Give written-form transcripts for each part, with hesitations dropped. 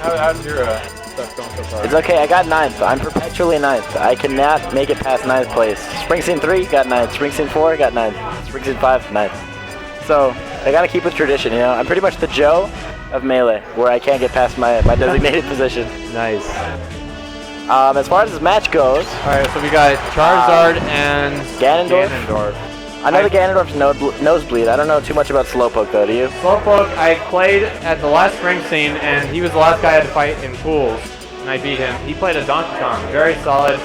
How's your stuff going so far? It's okay, I got 9th. I'm perpetually 9th. I cannot make it past 9th place. Spring Scene 3, got 9th. Spring Scene 4, got 9th. Spring Scene 5, 9th. So, I gotta keep with tradition, you know? I'm pretty much the Joe of Melee, where I can't get past my designated position. Nice. As far as this match goes... Alright, so we got Charizard and Ganondorf. I know the Ganondorf's Nosebleed. I don't know too much about Slowpoke, though, do you? Slowpoke, I played at the last Spring Scene, and he was the last guy I had to fight in pools, and I beat him. He played a Donkey Kong, very solid.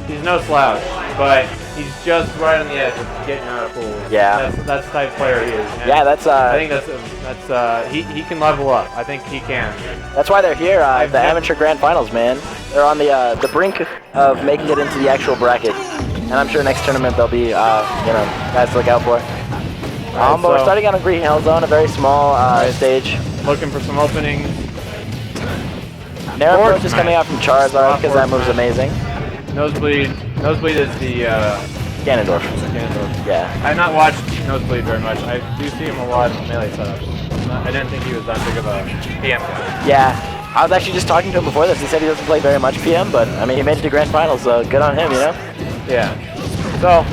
He's no slouch, but he's just right on the edge of getting out of pools. Yeah. That's the type of player he is. And yeah, that's... I think that's he can level up. I think he can. That's why they're here, the Amateur Grand Finals, man. They're on the brink of making it into the actual bracket. And I'm sure next tournament there'll be, guys to look out for. But we're starting on a Green Hill Zone, a very small stage. Looking for some openings. Narrow just coming out from Charizard because that move's amazing. Nosebleed is the Ganondorf. Yeah. I've not watched Nosebleed very much. I do see him a lot in Melee setups. I didn't think he was that big of a PM guy. Yeah. I was actually just talking to him before this. He said he doesn't play very much PM, but I mean he made it to Grand Finals, so good on him, you know? Yeah. So,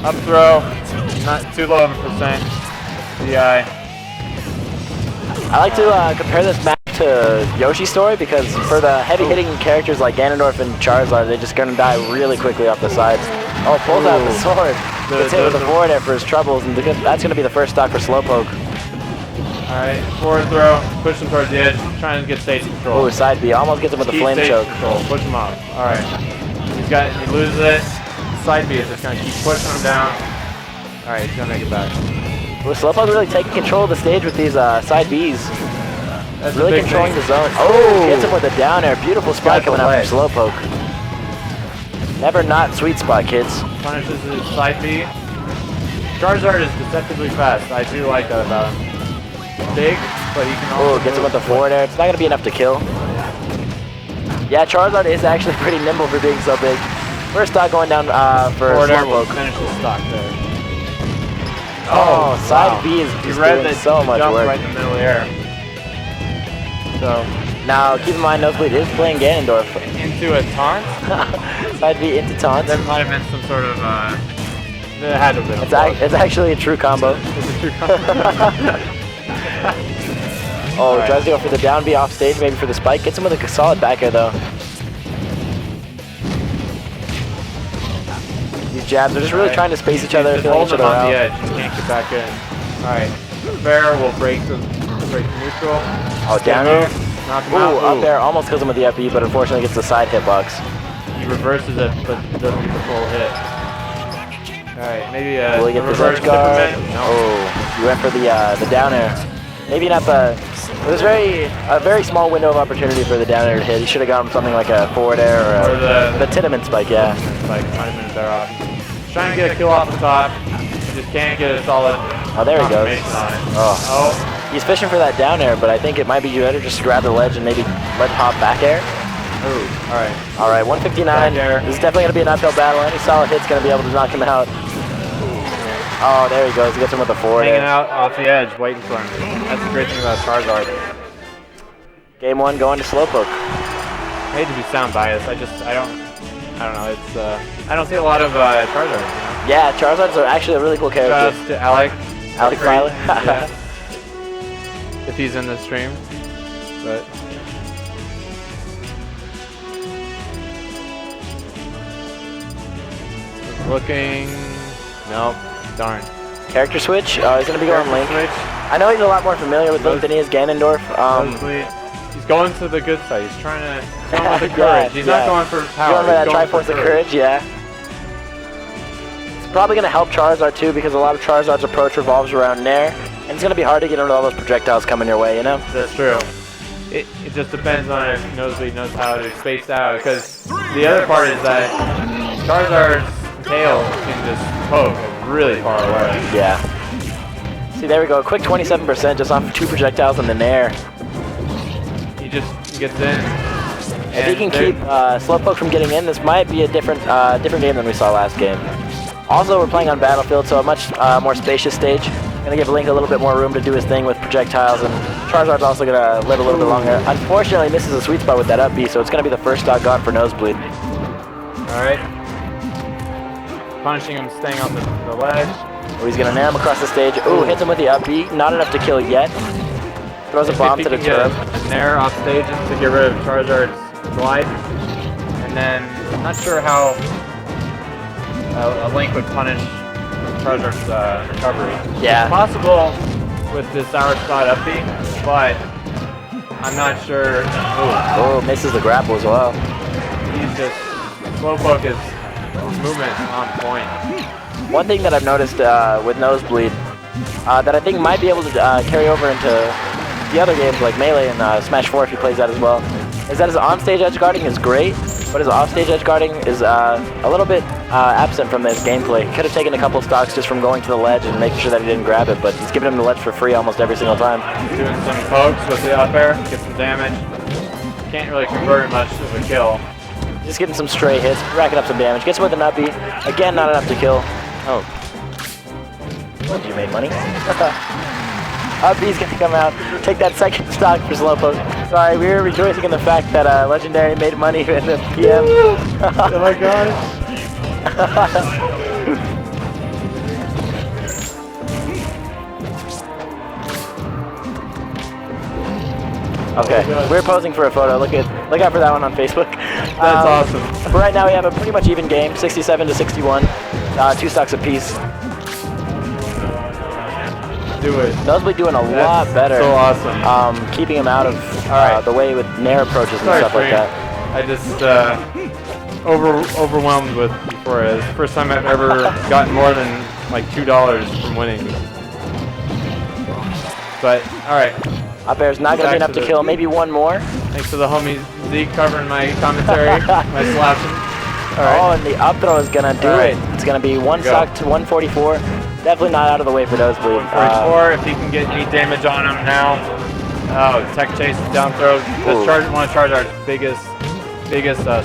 up throw, not too low of a percent. DI. I like to compare this match to Yoshi's story because for the heavy-hitting characters like Ganondorf and Charizard, they're just gonna die really quickly off the sides. Oh, pulls out the sword. Gets hit with the forward air for his troubles, and that's gonna be the first stock for Slowpoke. Alright, forward throw, push him towards the edge, trying to get stage control. Ooh, side B, almost gets him with the flame choke. Control. Push him off. Alright. He loses it. Side B is just gonna keep pushing him down. Alright, he's gonna make it back. Well, Slowpoke really taking control of the stage with these side Bs. That's really controlling the zone. Oh, gets him with a down air. Beautiful spot coming out from Slowpoke. Never not sweet spot, kids. Punishes his side B. Charizard is deceptively fast. I do like that about him. Big, but he can also gets him with the forward air. It's not going to be enough to kill. Yeah, Charizard is actually pretty nimble for being so big. First stock going down for Slowpoke. Finish the stock there. Oh, side B is just doing so much work. Right in the middle of the air. So now, keep in mind, Nosebleed is playing Ganondorf. Into a taunt? Side B into taunt. That might have been some sort of, it had to have been. It's actually a true combo. It's a true combo. Oh, tries to go for the down B off stage, maybe for the spike. Gets him with a solid back air, though. These jabs are just really trying to space each other, filling each other out. On the edge. He can't get back in. Alright. Fair will break the neutral. Oh, down air. Knock him out. Up there. Almost kills him with the FE, but unfortunately gets the side hitbox. He reverses it, but doesn't get the full hit. Alright, maybe will he get the edge guard? No. Oh, he went for the down air. Maybe not the... It was a very small window of opportunity for the down air to hit. He should have gotten something like a forward air or the Tinnaman spike, yeah. Spike might have been better option. Trying to get a kill off the top. He just can't get a solid confirmation on it. Oh. He's fishing for that down air, but I think it might be better just to grab the ledge and maybe let hop back air. Ooh, alright. Alright, 159. This is definitely going to be an uphill battle. Any solid hit's going to be able to knock him out. Oh, there he goes. He gets him with the forward air. Hanging out off the edge, waiting for him. That's the great thing about Charizard. Game 1 going to Slowpoke. I hate to be sound biased. I don't know. It's I don't see a lot of Charizard. You know? Yeah, Charizard's actually a really cool character. Just to Alec Riley. Yeah. If he's in the stream, but. Looking. Nope. Darn. Character switch? He's going to be going Link. Switch. I know he's a lot more familiar with Link than he is Ganondorf. He's going to the good side. He's trying to go with the courage. He's not going for power. He's going for that Triforce of Courage, yeah. It's probably going to help Charizard too because a lot of Charizard's approach revolves around Nair. And it's going to be hard to get into all those projectiles coming your way, you know? That's true. It just depends on if Nosebleed knows how to space out because the other part is that Charizard's tail can just poke really far away. Yeah. See, there we go. A quick 27% just off 2 projectiles in the Nair. He just gets in. If he can keep Slowpoke from getting in, this might be a different game than we saw last game. Also, we're playing on Battlefield, so a much more spacious stage. Gonna give Link a little bit more room to do his thing with projectiles, and Charizard's also gonna live a little bit longer. Unfortunately, misses a sweet spot with that up B, so it's gonna be the first stock gone for Nosebleed. Alright. Punishing him, staying on the ledge. Oh, he's gonna nair him across the stage. Ooh, hits him with the up B. Not enough to kill yet. Throws a bomb to the turret. Nair off stage to get rid of Charizard's glide. And then, I'm not sure how a Link would punish Charizard's recovery. Yeah. It's possible with this Sour Spot up B, but I'm not sure. Oh, misses the grapple as well. He's just, Slowpoke is movement on point. One thing that I've noticed with Nosebleed that I think might be able to carry over into the other games like Melee and Smash 4 if he plays that as well, is that his on-stage edge guarding is great, but his off-stage edge guarding is a little bit absent from this gameplay. He could have taken a couple stocks just from going to the ledge and making sure that he didn't grab it, but he's giving him the ledge for free almost every single time. Doing some pokes with the up air, get some damage. Can't really convert it much of a kill. Just getting some stray hits, racking up some damage. Gets him with an up B. Again, not enough to kill. Oh. What, you made money? Up B's gonna come out, take that second stock for Slowpoke. Sorry, we were rejoicing in the fact that Legendary made money in the PM. Oh my god. Okay, we're posing for a photo. Look out for that one on Facebook. That's awesome. But right now we have a pretty much even game, 67 to 61, 2 stocks apiece. Do it. Nosebleed doing a lot better. So awesome. Keeping him out of the way with nair approaches and stuff like that. I just overwhelmed with before. It's the first time I've ever gotten more than like $2 from winning. But all right. Up air's not going to be enough to kill. Maybe one more. Thanks to the homie Zeke covering my commentary, my slashing. All right. Oh, and the up throw is going to do it. It's going to be 1 stock to 144. Definitely not out of the way for Nosebleed. 144, if he can get any damage on him now. Oh, tech chase, down throw. That's one of Charizard's biggest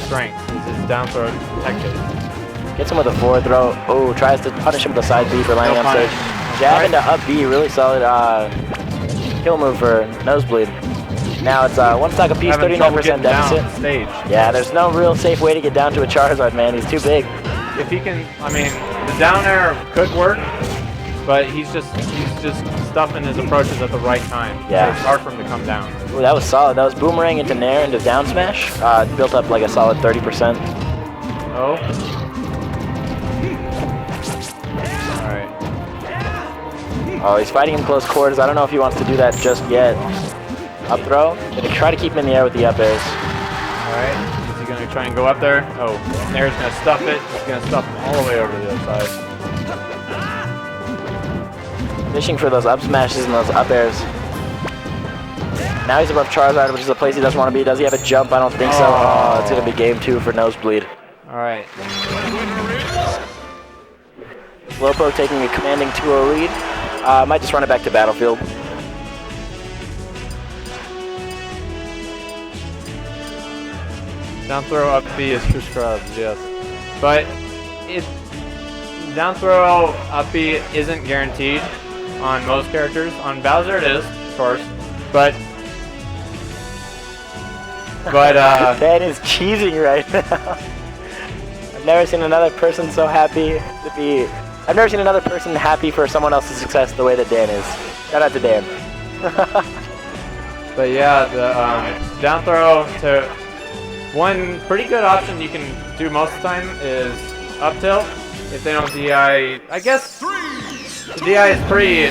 strengths is his down throw tech chase. Gets him with a forward throw. Oh, tries to punish him with a side B for landing on stage. Jab into up B, really solid kill move for Nosebleed. Now it's 1 stock apiece, 39% deficit. Stage. Yeah, there's no real safe way to get down to a Charizard, man. He's too big. If he can, I mean, the down air could work, but he's just stuffing his approaches at the right time. Yeah. So it's hard for him to come down. Ooh, that was solid. That was boomerang into nair into down smash. Built up like a solid 30%. Oh. Alright. Oh, he's fighting him close quarters. I don't know if he wants to do that just yet. Up throw. Gonna try to keep him in the air with the up airs. Alright. Is he gonna try and go up there? Oh, nair's gonna stuff it. He's gonna stuff him all the way over to the other side. Fishing for those up smashes and those up airs. Now he's above Charizard, which is a place he doesn't want to be. Does he have a jump? I don't think so. Oh, it's going to be game 2 for Nosebleed. Alright. Slowpoke taking a commanding 2-0 lead. Might just run it back to Battlefield. Down throw up B is for scrubs, yes. But down throw up B isn't guaranteed on most characters. On Bowser it is, of course. But Ben is cheesing right now. I've never seen another person so happy to be. I've never seen another person happy for someone else's success the way that Dan is. Shout out to Dan. But yeah, the down throw to one pretty good option you can do most of the time is up tilt. If they don't DI, I guess the DI is pretty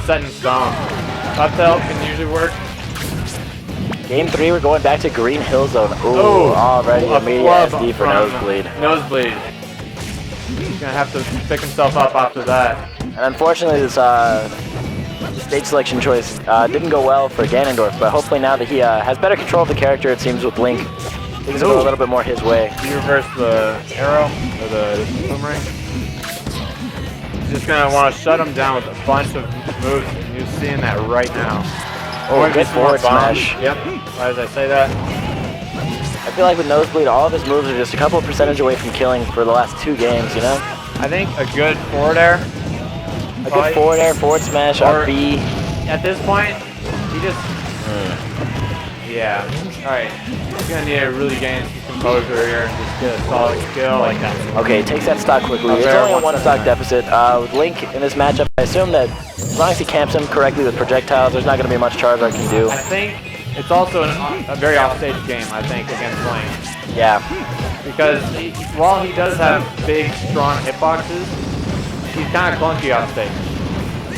set in stone. Up tilt can usually work. Game 3, we're going back to Green Hill Zone. Ooh, already immediate SD for Nosebleed. Nosebleed. He's gonna have to pick himself up after that. And unfortunately, this stage selection choice didn't go well for Ganondorf, but hopefully now that he has better control of the character, it seems with Link, things will go a little bit more his way. You reverse the arrow or the boomerang. He's just gonna want to shut him down with a bunch of moves. You're seeing that right now. Oh, good forward smash. Yep. Why did I say that? I feel like with Nosebleed, all of his moves are just a couple of percentage away from killing for the last 2 games, you know? I think a good forward air A good forward air, forward smash, up B. At this point, he just... Yeah. Alright. He's going to need to really gain some composure here and just get a solid kill like that. Okay, takes that stock quickly. It's only a one stock deficit. With Link in this matchup, I assume that as long as he camps him correctly with projectiles, there's not going to be much Charizard can do. I think it's also a very offstage game, I think, against Link. Yeah. Because while he does have big, strong hitboxes, he's kind of clunky offstage.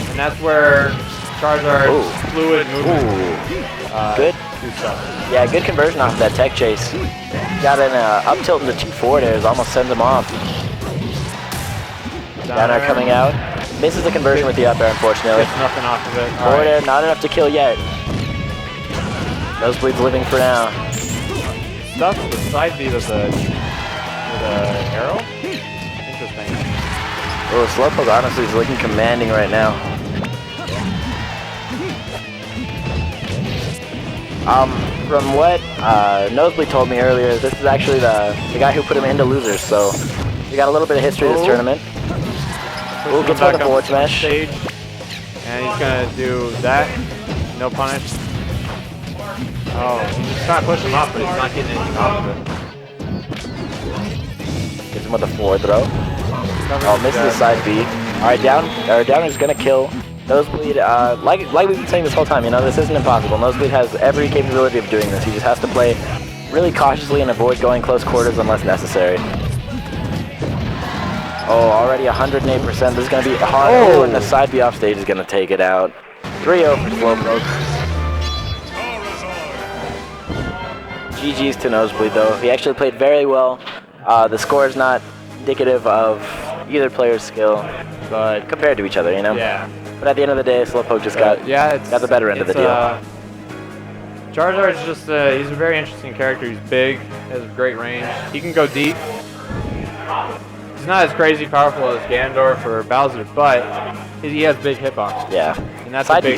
And that's where Charizard's fluid movement good. do stuff. Yeah, good conversion off that tech chase. Got an up tilt into 2 forward airs, almost sends him off. Down air coming out. Misses the conversion with the up air, unfortunately. Gets nothing off of it. Forward air, not enough to kill yet. Nosebleed's living for now. Stuff the side beat of the arrow? Interesting. Oh, Slowpoke honestly is looking commanding right now. From what Nosebleed told me earlier, this is actually the guy who put him into losers, so we got a little bit of history this tournament. Ooh, gets the forward smash. Stage, and he's gonna do that. No punish. Oh, he's trying to push him up, but he's not getting anything off of it. Gets him with a forward throw. Oh, misses the side B. Alright, down is gonna kill. Nosebleed, like we've been saying this whole time, you know, this isn't impossible. Nosebleed has every capability of doing this. He just has to play really cautiously and avoid going close quarters unless necessary. Oh, already 108%. This is going to be hard. Oh, and the side B off stage is going to take it out. 3-0 for Slowpoke. GG's to Nosebleed, though. He actually played very well. The score is not indicative of either player's skill, but compared to each other, you know? Yeah. But at the end of the day, Slowpoke just got the better end of the deal. Charizard's just, he's a very interesting character. He's big, has great range. He can go deep. He's not as crazy powerful as Ganondorf or Bowser, but he has big hitbox. Yeah. And that's a big...